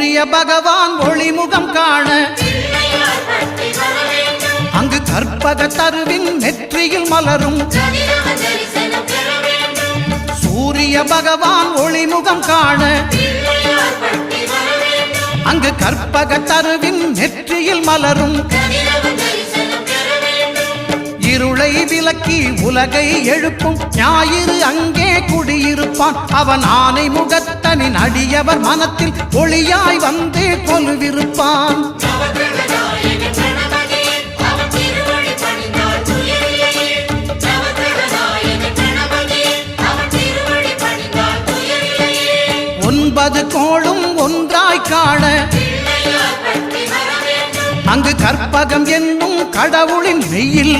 சூரிய பகவான் ஒளிமுகம் காண அங்கு கற்பக தருவின் நெற்றியில் மலரும் சூரிய பகவான் ஒளிமுகம் காண அங்கு கற்பக தருவின் நெற்றியில் மலரும் இருளை விலக்கி உலகை எழுப்பும் ஞாயிறு அங்கே குடியிருப்பான் அவன் ஆனை முகத்தனின் அடியவர் மனத்தில் ஒளியாய் வந்து கொலுவிருப்பான் ஒன்பது கோளும் ஒன்றாய் காண அங்கு கற்பகம் என்னும் கடவுளின் மெய்யில்